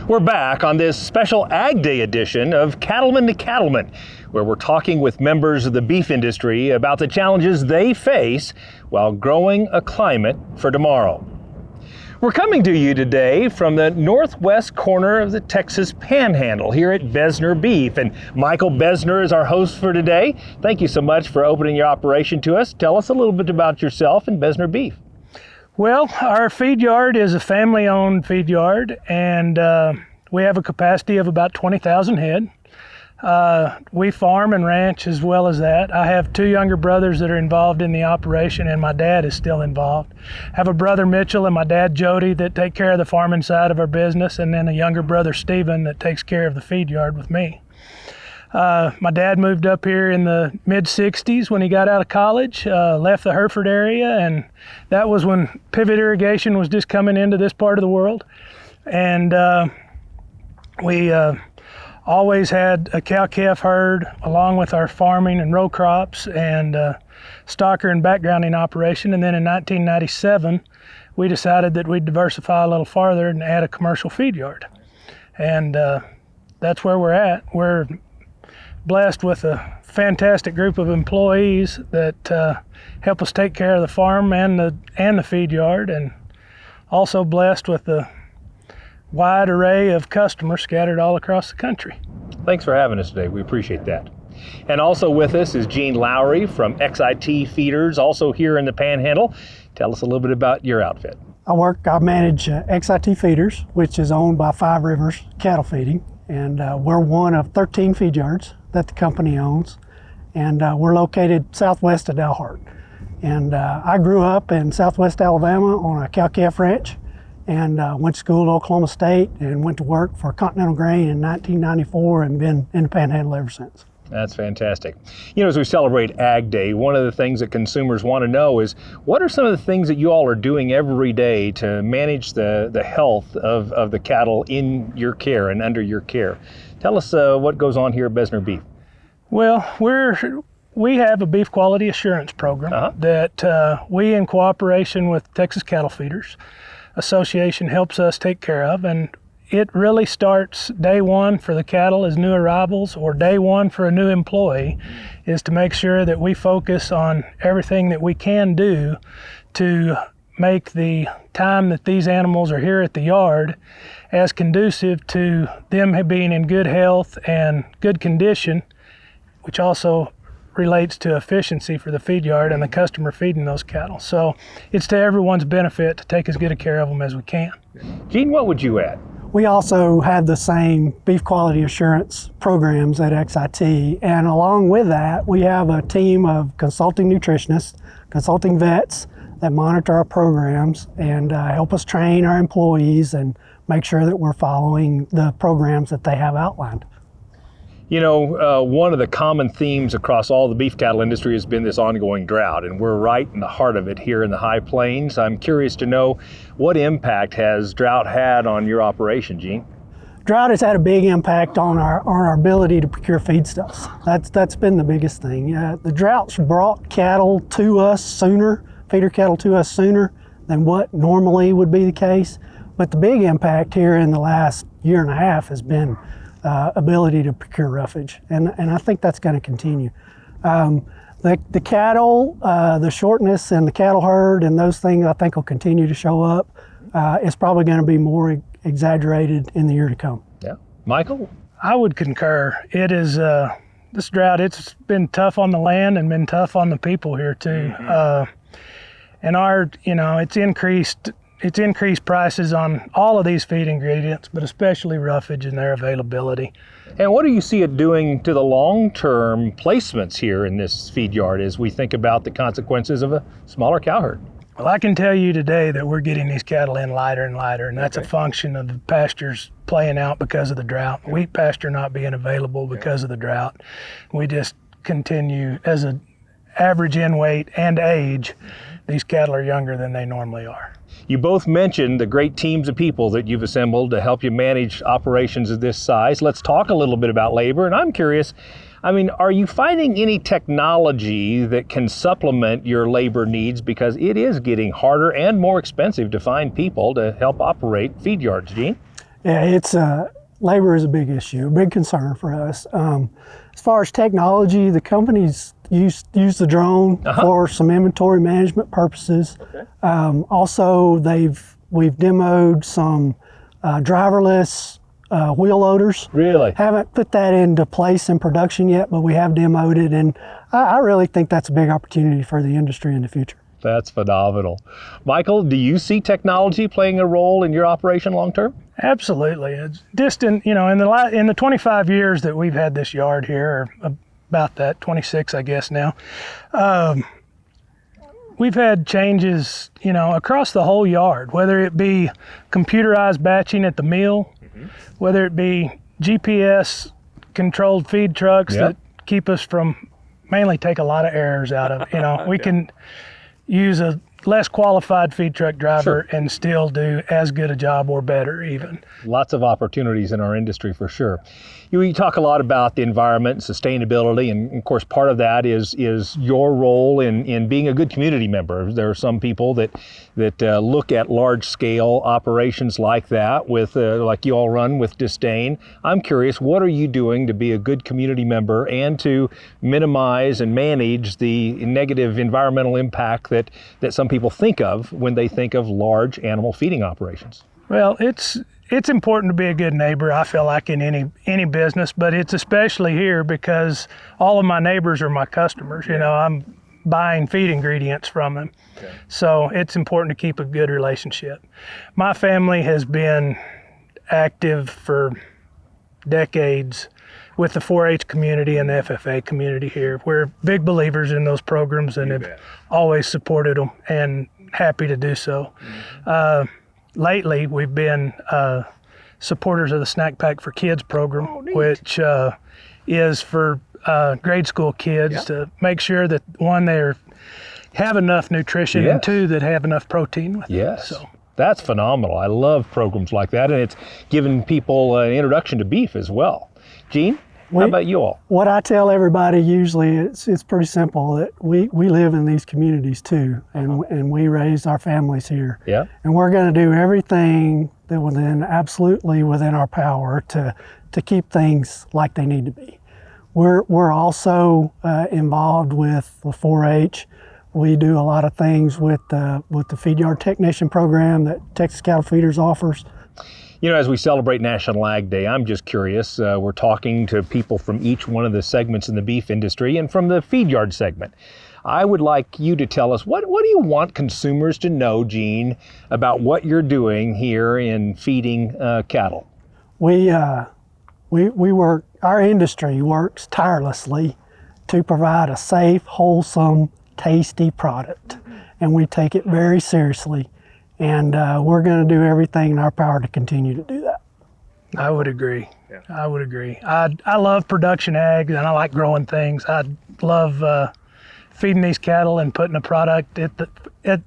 We're back on this special Ag Day edition of Cattleman to Cattleman, where we're talking with members of the beef industry about the challenges they face while growing a climate for tomorrow. We're coming to you today from the northwest corner of the Texas Panhandle here at Bezner Beef, and Michael Bezner is our host for today. Thank you so much for opening your operation to us. Tell us a little bit about yourself and Bezner Beef. Well, our feed yard is a family-owned feed yard, and we have a capacity of about 20,000 head. We farm and ranch as well as that. I have two younger brothers that are involved in the operation, and my dad is still involved. I have a brother, Mitchell, and my dad, Jody, that take care of the farming side of our business, and then a younger brother, Stephen, that takes care of the feed yard with me. My dad moved up here in the mid-'60s when he got out of college, left the Hereford area, and that was when pivot irrigation was just coming into this part of the world. And we always had a cow-calf herd along with our farming and row crops and stocker and backgrounding operation. And then in 1997, we decided that we'd diversify a little farther and add a commercial feed yard. And that's where we're at. We're blessed with a fantastic group of employees that help us take care of the farm and the feed yard, and also blessed with a wide array of customers scattered all across the country. Thanks for having us today. We appreciate that. And also with us is Gene Lowrey from XIT Feeders, also here in the Panhandle. Tell us a little bit about your outfit. I manage XIT Feeders, which is owned by Five Rivers Cattle Feeding, and we're one of 13 feed yards that the company owns, and we're located southwest of Dalhart. And I grew up in southwest Alabama on a cow-calf ranch, and went to school at Oklahoma State and went to work for Continental Grain in 1994 and been in the Panhandle ever since. That's fantastic. You know, as we celebrate Ag Day, one of the things that consumers want to know is what are some of the things that you all are doing every day to manage the health of the cattle in your care and under your care? Tell us what goes on here at Bezner Beef. Well, we have a beef quality assurance program that we, in cooperation with Texas Cattle Feeders Association, helps us take care of, and it really starts day one for the cattle as new arrivals, or day one for a new employee, is to make sure that we focus on everything that we can do to make the time that these animals are here at the yard as conducive to them being in good health and good condition, which also relates to efficiency for the feed yard and the customer feeding those cattle. So it's to everyone's benefit to take as good a care of them as we can. Gene, what would you add? We also have the same beef quality assurance programs at XIT, and along with that, we have a team of consulting nutritionists, consulting vets that monitor our programs and help us train our employees and make sure that we're following the programs that they have outlined. You know, one of the common themes across all the beef cattle industry has been this ongoing drought, and we're right in the heart of it here in the High Plains. I'm curious to know, what impact has drought had on your operation, Gene? Drought has had a big impact on our ability to procure feedstuffs. That's been the biggest thing. The drought's brought cattle to us sooner, feeder cattle to us sooner than what normally would be the case. But the big impact here in the last year and a half has been ability to procure roughage, and I think that's going to continue. The cattle, the shortness in the cattle herd and those things, I think will continue to show up. It's probably going to be more exaggerated in the year to come. Yeah. Michael? I would concur. It is, this drought, it's been tough on the land and been tough on the people here too. And it's increased prices on all of these feed ingredients, but especially roughage and their availability. And what do you see it doing to the long-term placements here in this feed yard as we think about the consequences of a smaller cow herd? Well, I can tell you today that we're getting these cattle in lighter and lighter, and that's a function of the pastures playing out because of the drought. Wheat pasture not being available because of the drought. We just continue, as an average in weight and age, these cattle are younger than they normally are. You both mentioned the great teams of people that you've assembled to help you manage operations of this size. Let's talk a little bit about labor, and I'm curious, are you finding any technology that can supplement your labor needs, because it is getting harder and more expensive to find people to help operate feed yards, Gene? Yeah, it's labor is a big issue, a big concern for us. As far as technology, the companies use the drone for some inventory management purposes. Okay. Also, we've demoed some driverless wheel loaders. Really? Haven't put that into place in production yet, but we have demoed it, and I really think that's a big opportunity for the industry in the future. That's phenomenal. Michael, do you see technology playing a role in your operation long term? Absolutely. It's distant, in the 25 years that we've had this yard here, or about that, 26 I guess now, we've had changes, across the whole yard, whether it be computerized batching at the mill, whether it be GPS controlled feed trucks that keep us from, mainly take a lot of errors out of, we can use a less qualified feed truck driver and still do as good a job or better even. Lots of opportunities in our industry for sure. You talk a lot about the environment, sustainability, and of course part of that is your role in being a good community member. There are some people that look at large scale operations like that with like you all run with disdain. I'm curious, what are you doing to be a good community member and to minimize and manage the negative environmental impact that some people think of when they think of large animal feeding operations? Well, it's important to be a good neighbor, I feel like, in any business, but it's especially here because all of my neighbors are my customers. I'm buying feed ingredients from them. Okay. So it's important to keep a good relationship. My family has been active for decades with the 4-H community and the FFA community here. We're big believers in those programs and have always supported them and happy to do so. Lately, we've been supporters of the Snack Pack for Kids program, which is for grade school kids to make sure that, one, they have enough nutrition, and two, that have enough protein with it. So that's phenomenal. I love programs like that, and it's given people an introduction to beef as well. Gene, how about you all? What I tell everybody usually, it's pretty simple, that we live in these communities too, and we raised our families here. Yeah. And we're going to do everything that absolutely within our power to keep things like they need to be. We're also involved with the 4-H. We do a lot of things with the feed yard technician program that Texas Cattle Feeders offers. As we celebrate National Ag Day, I'm just curious. We're talking to people from each one of the segments in the beef industry and from the feed yard segment. I would like you to tell us, what do you want consumers to know, Gene, about what you're doing here in feeding cattle? Our industry works tirelessly to provide a safe, wholesome, tasty product, and we take it very seriously. And we're going to do everything in our power to continue to do that. I would agree. Yeah. I would agree. I love production ag, and I like growing things. I love feeding these cattle and putting a product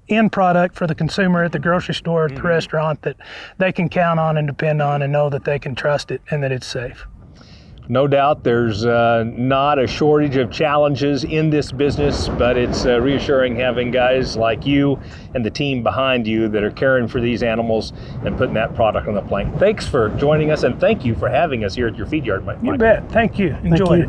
end product for the consumer at the grocery store, at the restaurant, that they can count on and depend on and know that they can trust it and that it's safe. No doubt there's not a shortage of challenges in this business, but it's reassuring having guys like you and the team behind you that are caring for these animals and putting that product on the plate. Thanks for joining us, and thank you for having us here at your feed yard, Mike. You bet. Thank you. Enjoyed it.